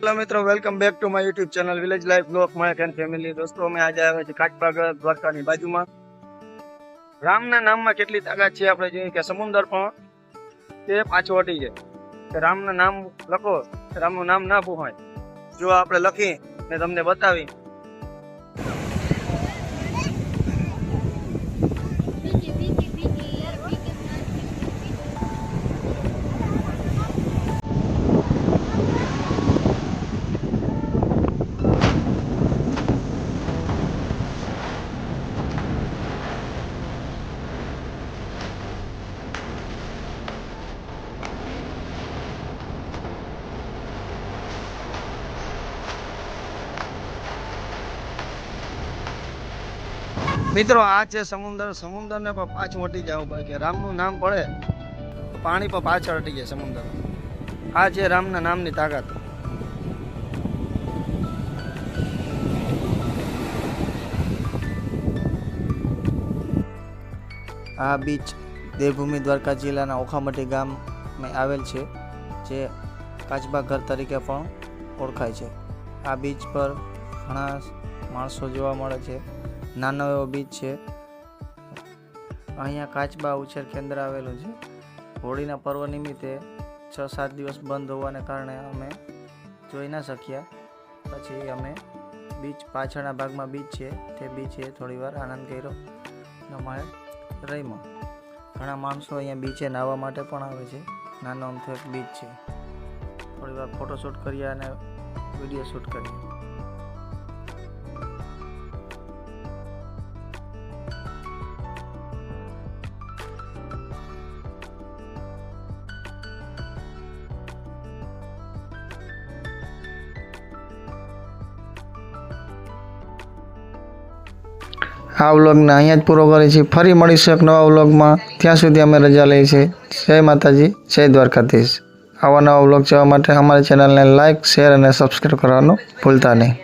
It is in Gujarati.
हेलो मित्रों, welcome back to my YouTube channel village life blog my and family. दोस्तों मैं आज આવ્યા છે કાટબાગર દ્વારકાની બાજુમાં। રામના નામમાં કેટલી તાકાત છે આપણે જોઈએ કે સમુદ્ર પણ તે પાછો હટી જાય કે રામના નામ લખો, રામનું નામ ના પૂછાય। જો આપણે લખી ને તમને બતાવી મિત્રો આ છે સમુદ્ર। સમુદ્રને પણ પાછું હટી જવું પડે કે રામનું નામ પડે પાણી પણ પાછળ હટી જાય સમુદ્ર। આ છે રામના નામની તાકાત। આ બીચ દેવભૂમિ દ્વારકા જિલ્લાના ઓખામટી ગામમાં આવેલ છે, જે કાચબાઘર તરીકે પણ ઓળખાય છે। આ બીચ પર ઘણા માણસો જોવા મળે છે। નાનો એવો બીચ છે। અહીંયા કાચબા ઉછેર કેન્દ્ર આવેલું છે। હોળીના પર્વ નિમિત્તે 6-7 દિવસ બંધ હોવાને કારણે અમે જોઈ ના શક્યા। પછી અમે બીચ પાછળના ભાગમાં બીચ છે તે બીચે થોડીવાર આનંદ કર્યો અને અમારે રહીમાં। ઘણા માણસો અહીંયા બીચે નાહવા માટે પણ આવે છે। નાનો અમથો એક બીચ છે। થોડીવાર ફોટોશૂટ કર્યા અને વિડીયો શૂટ કર્યા। આ વ્લોગને અહીંયા જ પૂરો કરીએ છીએ। ફરી મળીશું એક નવા વ્લોગમાં। ત્યાં સુધી અમે રજા લઈએ છીએ। જય માતાજી, જય દ્વારકાધીશ। આવા નવા વ્લોગ જોવા માટે અમારી ચેનલને લાઇક, શેર અને સબસ્ક્રાઈબ કરવાનું ભૂલતા નહીં।